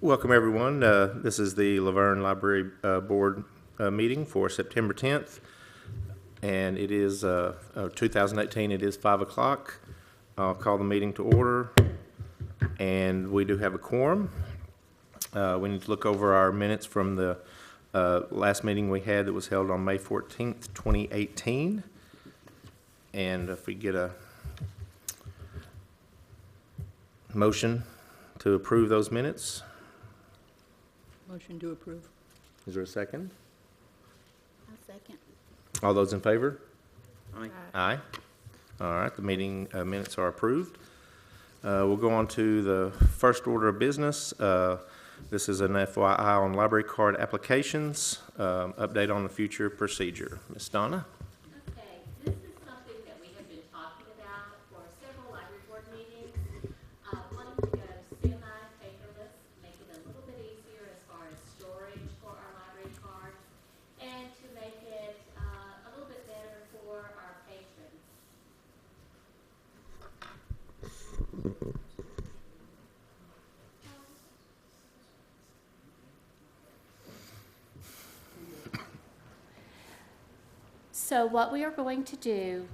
Welcome, everyone. This is the Laverne Library Board meeting for September 10th, and it is 2018. It is 5 o'clock. I'll call the meeting to order, and we do have a quorum. We need to look over our minutes from the last meeting we had that was held on May 14th, 2018, and if we get a motion to approve those minutes. Motion to approve. Is there a second? I'll second. All those in favor? Aye. Aye. All right, the meeting minutes are approved. We'll go on to the first order of business. This is an FYI on library card applications, update on the future procedure. Ms. Donna? Okay, this is something that we have been talking about for several library board meetings. Wanting to go semi-paperless, make it a little bit easier as far as storage for our library cards, and to make it a little bit better for our patrons. So what we are going to do,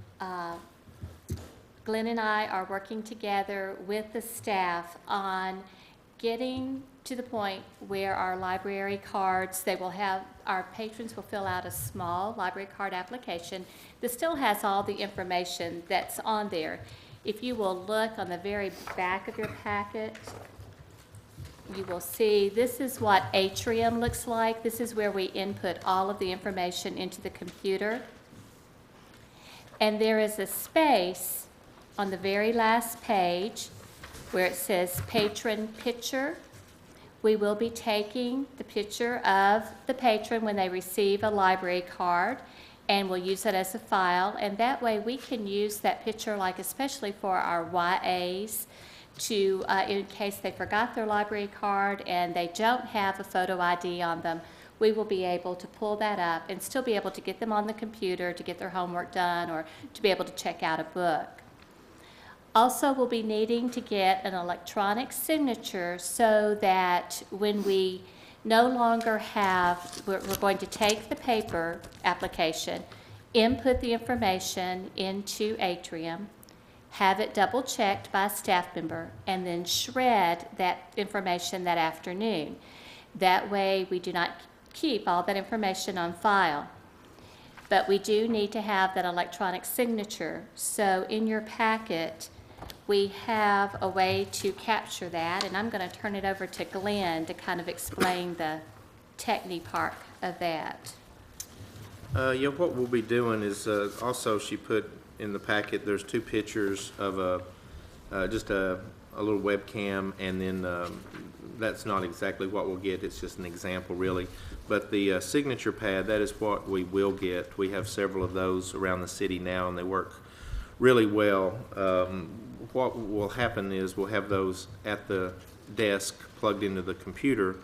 Glenn and I are working together with the staff on getting to the point where our library cards, our patrons will fill out a small library card application that still has all the information that's on there. If you will look on the very back of your packet, you will see this is what Atrium looks like. This is where we input all of the information into the computer. And there is a space on the very last page where it says patron picture. We will be taking the picture of the patron when they receive a library card, and we'll use it as a file. And that way we can use that picture, like especially for our YAs, to in case they forgot their library card and they don't have a photo ID on them, we will be able to pull that up and still be able to get them on the computer to get their homework done or to be able to check out a book. Also, we'll be needing to get an electronic signature so that when we no longer we're going to take the paper application, input the information into Atrium, have it double checked by a staff member, and then shred that information that afternoon. That way we do not keep all that information on file. But we do need to have that electronic signature. So in your packet, we have a way to capture that, and I'm going to turn it over to Glenn to kind of explain the technique part of that. Yeah, what we'll be doing is also she put in the packet, there's two pictures of just a little webcam, and then that's not exactly what we'll get. It's just an example, really. But the signature pad, that is what we will get. We have several of those around the city now, and they work really well. What will happen is we'll have those at the desk plugged into the computer,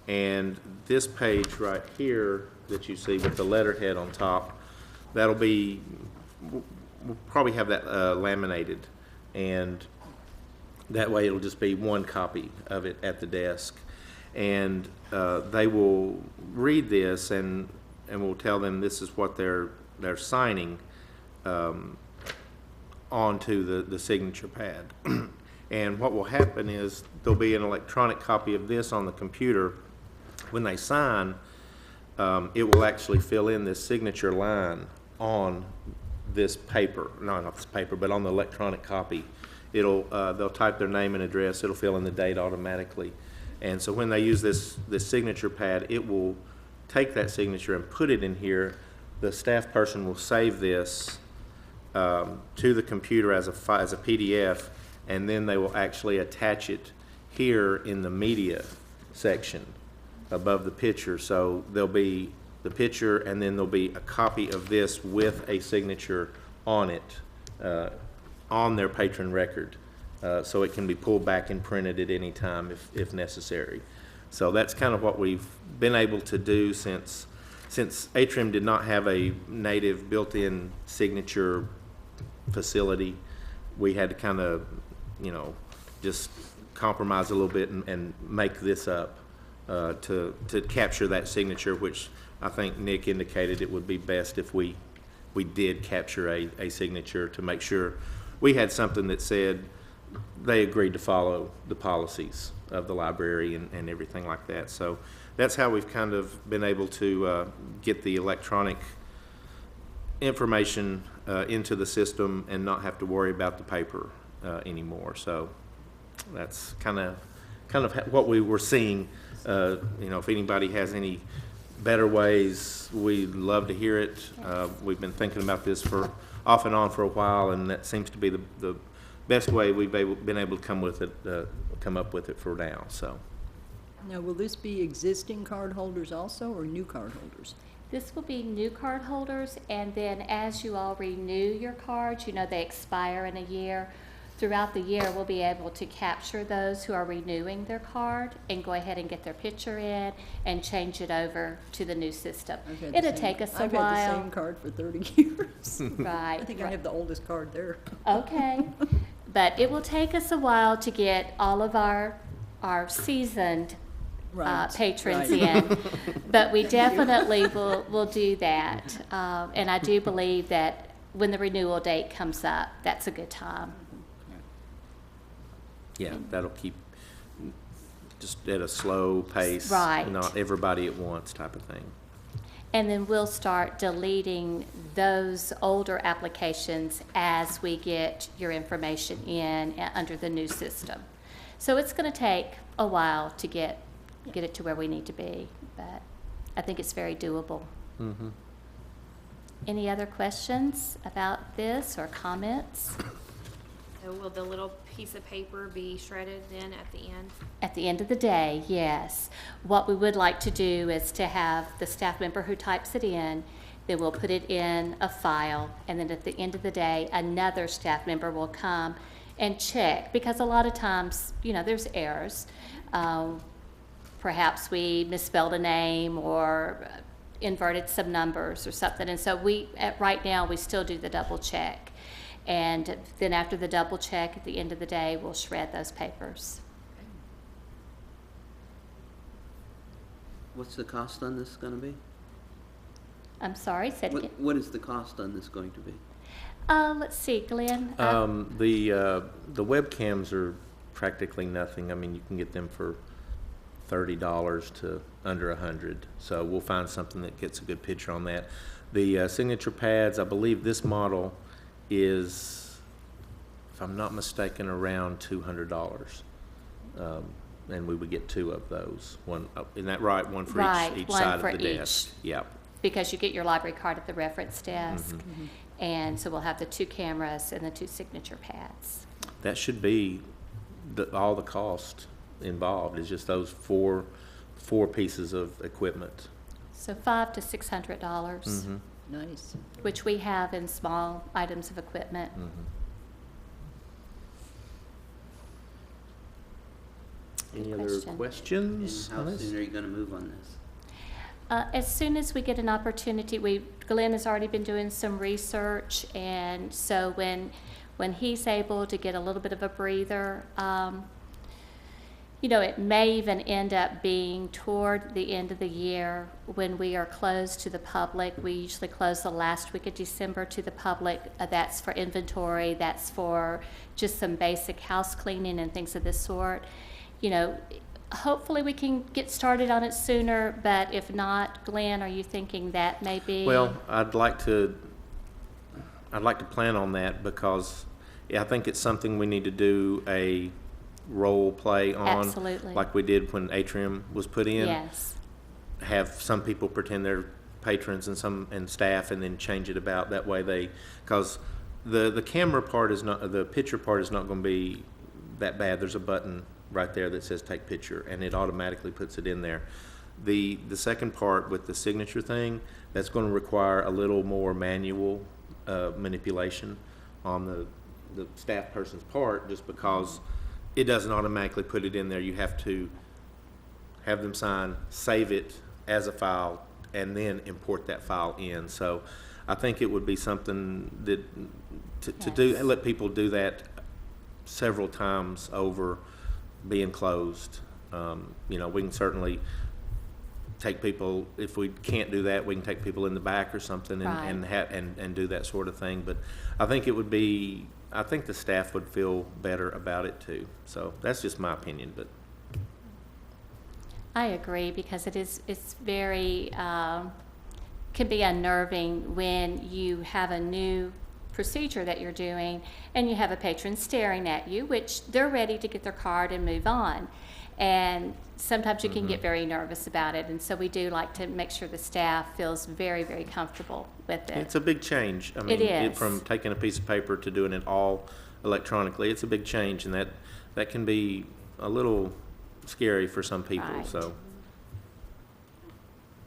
and this page right here that you see with the letterhead on top, that'll be, we'll probably have that laminated, and that way it'll just be one copy of it at the desk. And they will read this, and we'll tell them this is what they're signing onto the signature pad. And what will happen is there'll be an electronic copy of this on the computer. When they sign, it will actually fill in this signature line on this paper, not this paper, but on the electronic copy. They'll type their name and address. It'll fill in the date automatically. And so when they use this signature pad, it will take that signature and put it in here. The staff person will save this to the computer as a PDF, and then they will actually attach it here in the media section above the picture. So there'll be the picture, and then there'll be a copy of this with a signature on it, on their patron record. So it can be pulled back and printed at any time if necessary. So that's kind of what we've been able to do since Atrium did not have a native built-in signature facility. We had to kind of, just compromise a little bit and make this up to capture that signature, which I think Nick indicated it would be best if we did capture a signature to make sure we had something that said they agreed to follow the policies of the library and everything like that. So that's how we've kind of been able to get the electronic information into the system and not have to worry about the paper anymore. So that's kind of what we were seeing. If anybody has any better ways, we'd love to hear it. We've been thinking about this for off and on for a while, and that seems to be the best way we've been able to come up with it for now. So Now, will this be existing card holders also, or new card holders? This will be new card holders, and then as you all renew your cards, they expire in a year. Throughout the year, we'll be able to capture those who are renewing their card and go ahead and get their picture in and change it over to the new system. It'll take us a while. I've had the same card for 30 years. Right. I think I have the oldest card there. Okay, but it will take us a while to get all of our seasoned Right, patrons right. in, but we definitely will do that. And I do believe that when the renewal date comes up, that's a good time. yeah, that'll keep just at a slow pace, Right. not everybody at once type of thing. And then we'll start deleting those older applications as we get your information in under the new system. So it's going to take a while to get it to where we need to be, but I think it's very doable. Mm-hmm. Any other questions about this or comments? So will the little piece of paper be shredded then at the end? At the end of the day, yes. What we would like to do is to have the staff member who types it in, then we'll put it in a file, and then at the end of the day, another staff member will come and check, because a lot of times, there's errors. Perhaps we misspelled a name or inverted some numbers or something, and so right now, we still do the double check. And then after the double check, at the end of the day, we'll shred those papers. What's the cost on this going to be? I'm sorry, said again. What is the cost on this going to be? Let's see, Glenn. The webcams are practically nothing. I mean, you can get them for $30 to under $100. So we'll find something that gets a good picture on that. The signature pads, I believe this model is, if I'm not mistaken, around $200. And we would get two of those. One, isn't that right? One for Right, each one side for of the each. desk. Yeah. Because you get your library card at the reference desk. Mm-hmm. And so we'll have the 2 cameras and the 2 signature pads. That should be all the cost involved, is just those four pieces of equipment. So $500 to $600, Mm-hmm. Nice. which we have in small items of equipment. Mm-hmm. Any Good other question. And questions how on this? soon are you going to move on this? As soon as we get an opportunity, Glenn has already been doing some research, and so when he's able to get a little bit of a breather, it may even end up being toward the end of the year when we are closed to the public. We usually close the last week of December to the public. That's for inventory, that's for just some basic house cleaning and things of this sort. Hopefully we can get started on it sooner, but if not, Glenn, are you thinking that may be? Well, I'd like to plan on that, because I think it's something we need to do a role play on. Absolutely. Like we did when Atrium was put in. Yes, Have some people pretend they're patrons and staff, and then change it about that way. Because the camera part is not, the picture part is not going to be that bad. There's a button right there that says take picture, and it automatically puts it in there. The second part with the signature thing, that's going to require a little more manual manipulation on the staff person's part, just because it doesn't automatically put it in there. You have to have them sign, save it as a file, and then import that file in. So I think it would be something that to do, Yes. let people do that several times over, being closed. We can certainly take people, if we can't do that, we can take people in the back or something and do that sort of thing. But I think I think the staff would feel better about it too. So that's just my opinion, but. I agree, because it's very, can be unnerving when you have a new procedure that you're doing and you have a patron staring at you, which they're ready to get their card and move on. And sometimes you can get very nervous about it, and so we do like to make sure the staff feels very, very comfortable with it. It's a big change. I mean, It is. From taking a piece of paper to doing it all electronically, it's a big change, and that can be a little scary for some people. Right. So,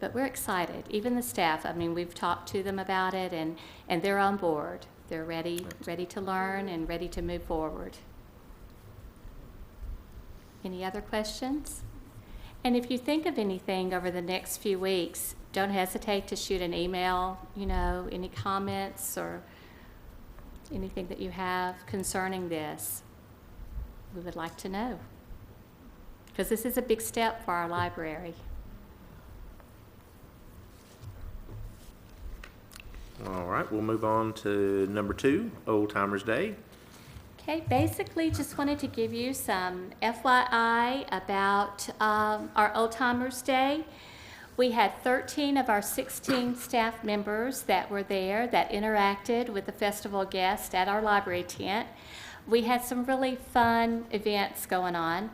But we're excited, even the staff. I mean, we've talked to them about it, and they're on board. They're ready to learn and ready to move forward. Any other questions? And if you think of anything over the next few weeks, don't hesitate to shoot an email, any comments or anything that you have concerning this. We would like to know, because this is a big step for our library. all right, we'll move on to number 2, Old Timers Day. Okay, basically just wanted to give you some FYI about our Old Timers Day. We had 13 of our 16 staff members that were there that interacted with the festival guests at our library tent. We had some really fun events going on.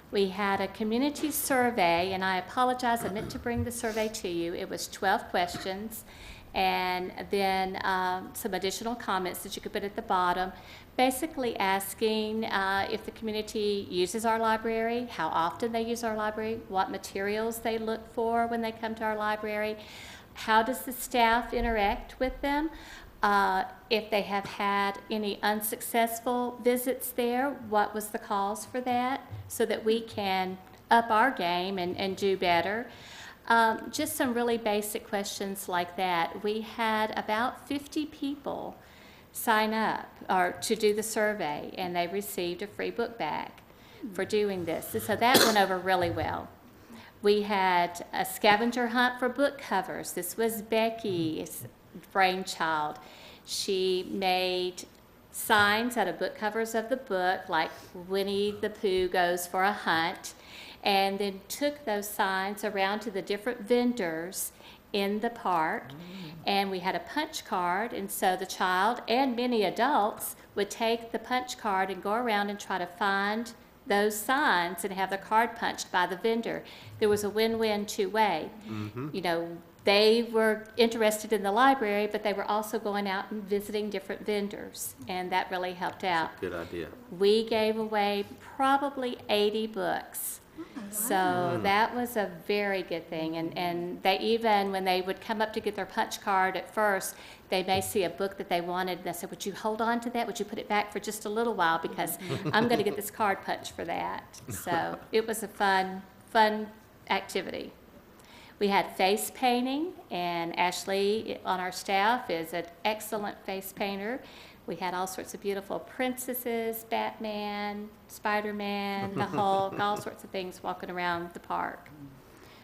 We had a community survey, and I apologize, I meant to bring the survey to you. It was 12 questions, and then some additional comments that you could put at the bottom, basically asking if the community uses our library, how often they use our library, what materials they look for when they come to our library, how does the staff interact with them, if they have had any unsuccessful visits there, what was the cause for that, so that we can up our game and do better. Just some really basic questions like that. We had about 50 people sign up or to do the survey, and they received a free book bag for doing this. So that went over really well. We had a scavenger hunt for book covers. This was Becky's brainchild. She made signs out of book covers of the book, like Winnie the Pooh goes for a hunt, and then took those signs around to the different vendors in the park. And we had a punch card, and so the child and many adults would take the punch card and go around and try to find those signs and have the card punched by the vendor. There was a win-win two-way. They were interested in the library, but they were also going out and visiting different vendors, and that really helped out. Good idea. We gave away probably 80 books. So that was a very good thing. And they even, when they would come up to get their punch card at first, they may see a book that they wanted, and they said, would you hold on to that? Would you put it back for just a little while, because I'm going to get this card punched for that. So it was a fun activity. We had face painting, and Ashley on our staff is an excellent face painter. We had all sorts of beautiful princesses, Batman, Spider-Man, the Hulk, all sorts of things walking around the park.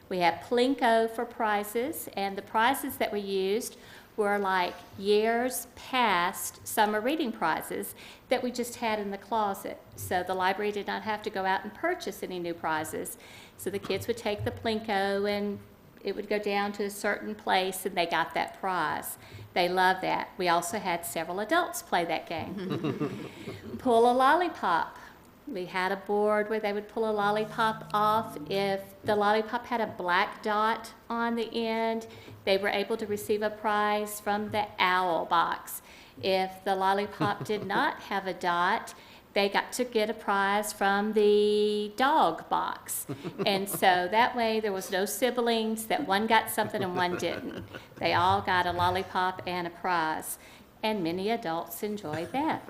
We had Plinko for prizes, and the prizes that we used were like years past summer reading prizes that we just had in the closet. So the library did not have to go out and purchase any new prizes. So the kids would take the Plinko, and it would go down to a certain place, and they got that prize. They loved that. We also had several adults play that game. Pull a lollipop. We had a board where they would pull a lollipop off. If the lollipop had a black dot on the end, they were able to receive a prize from the owl box. If the lollipop did not have a dot, they got to get a prize from the dog box. And so that way there was no siblings that one got something and one didn't. They all got a lollipop and a prize, and many adults enjoyed that.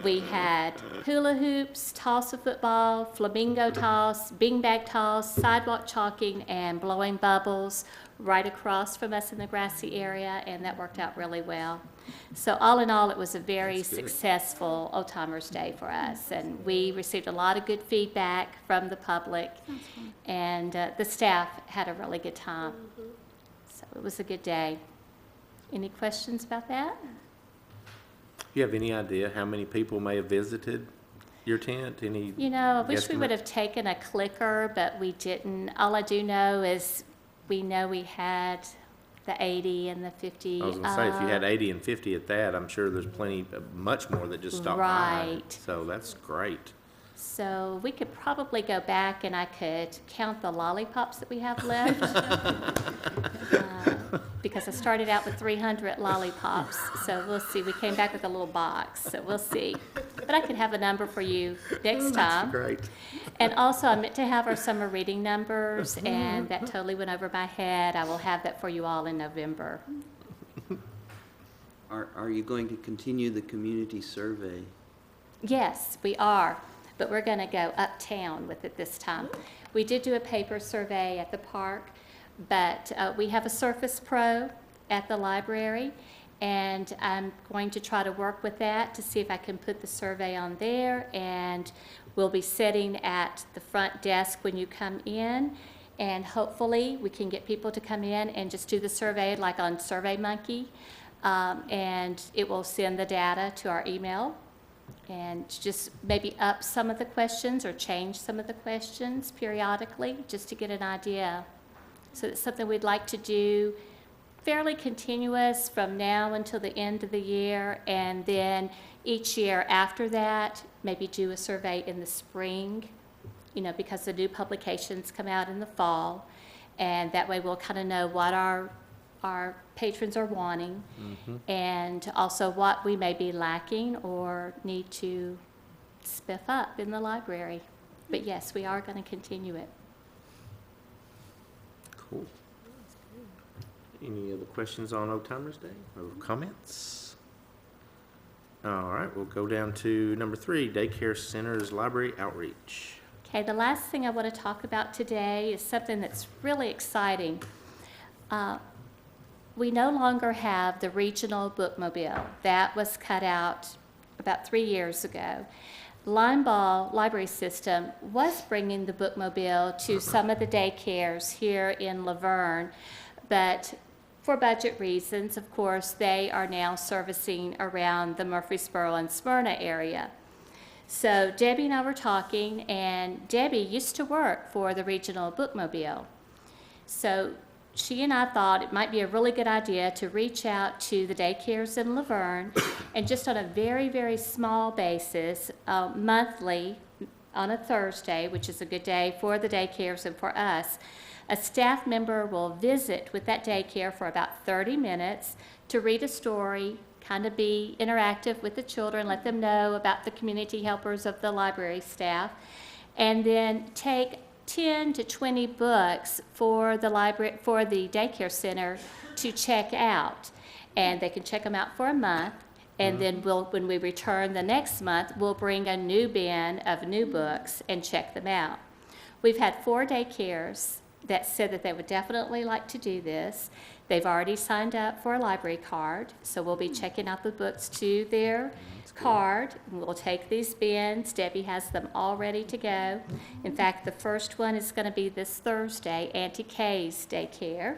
We had hula hoops, toss a football, flamingo toss, beanbag toss, sidewalk chalking, and blowing bubbles right across from us in the grassy area, and that worked out really well. So all in all, it was a very That's good. successful Old Timers Day for us, and we received a lot of good feedback from the public, and the staff had a really good time. So it was a good day. Any questions about that? Do you have any idea how many people may have visited your tent? Any? You know, I wish we guesstimate? would have taken a clicker, but we didn't. All I do know is we know we had the 80 and the 50. I was gonna say, if you had 80 and 50 at that, I'm sure there's plenty, much more that just stopped by. Right. So that's great. So we could probably go back and I could count the lollipops that we have left. Because I started out with 300 lollipops. So we'll see. We came back with a little box, so we'll see. But I could have a number for you next time. Great. And also, I meant to have our summer reading numbers, and that totally went over my head. I will have that for you all in November. Are you going to continue the community survey? Yes, we are, but we're going to go uptown with it this time. We did do a paper survey at the park, but we have a Surface Pro at the library, and I'm going to try to work with that to see if I can put the survey on there, and we'll be sitting at the front desk when you come in, and hopefully we can get people to come in and just do the survey like on SurveyMonkey, and it will send the data to our email, and just maybe up some of the questions or change some of the questions periodically just to get an idea. So it's something we'd like to do fairly continuous from now until the end of the year, and then each year after that, maybe do a survey in the spring, you know, because the new publications come out in the fall, and that way we'll kind of know what our patrons are wanting, and also what we may be lacking or need to spiff up in the library. But yes, we are going to continue it. Cool. Any other questions on Old Timers Day or comments? All right, we'll go down to number 3, Daycare Centers Library Outreach. Okay, the last thing I want to talk about today is something that's really exciting. We no longer have the regional bookmobile. That was cut out about 3 years ago. Linebaugh Library System was bringing the bookmobile to some of the daycares here in Laverne, but for budget reasons, of course, they are now servicing around the Murfreesboro and Smyrna area. So Debbie and I were talking, and Debbie used to work for the regional bookmobile. So she and I thought it might be a really good idea to reach out to the daycares in Laverne and just on a very, very small basis, monthly, on a Thursday, which is a good day for the daycares and for us, a staff member will visit with that daycare for about 30 minutes to read a story, kind of be interactive with the children, let them know about the community helpers of the library staff, and then take 10 to 20 books for the library, for the daycare center to check out. And they can check them out for a month, and then when we return the next month, we'll bring a new bin of new books and check them out. We've had 4 daycares that said that they would definitely like to do this. They've already signed up for a library card, so we'll be checking out the books to their card. We'll take these bins. Debbie has them all ready to go. In fact, the first one is going to be this Thursday, Auntie Kay's daycare.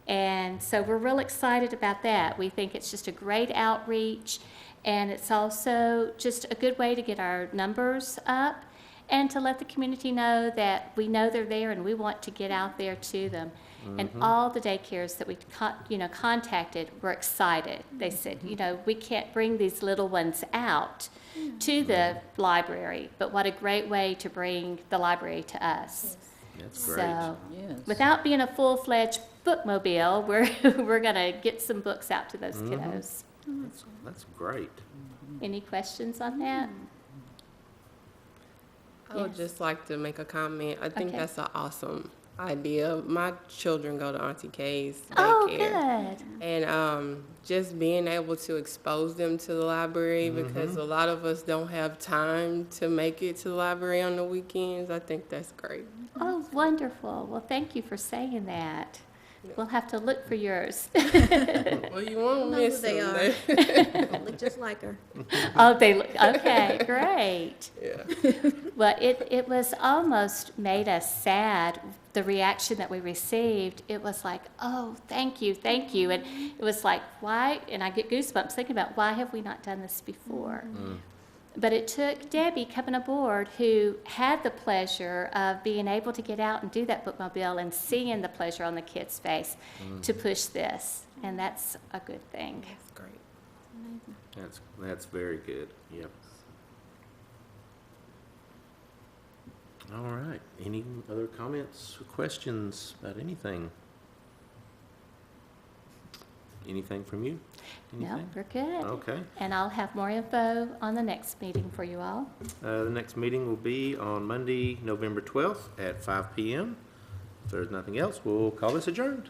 And so we're real excited about that. We think it's just a great outreach, and it's also just a good way to get our numbers up and to let the community know that we know they're there and we want to get out there to them. And all the daycares that we contacted were excited. They said, we can't bring these little ones out to the library, but what a great way to bring the library to us. That's great. So, Yes. without being a full-fledged bookmobile, we're going to get some books out to those kiddos. That's great. Any questions on that? I would Yes. just like to make a comment. I think Okay. that's an awesome idea. My children go to Auntie Kay's Oh, daycare. good. And just being able to expose them to the library, because a lot of us don't have time to make it to the library on the weekends, I think that's great. Oh, wonderful. Well, thank you for saying that. We'll have to look for yours. Well, you won't know miss who they them. are. Look just like her. Oh, they look, okay, great. Yeah. Well, it was almost made us sad, the reaction that we received. It was like, oh, thank you, thank you. And it was like, why, and I get goosebumps thinking about, why have we not done this before? But it took Debbie coming aboard, who had the pleasure of being able to get out and do that bookmobile and seeing the pleasure on the kids' face to push this. And that's a good thing. That's great. That's very good, yep. All right, any other comments or questions about anything? Anything from you? No, Anything? we're good. Okay. And I'll have more info on the next meeting for you all. The next meeting will be on Monday, November 12th at 5 p.m. If there's nothing else, we'll call this adjourned.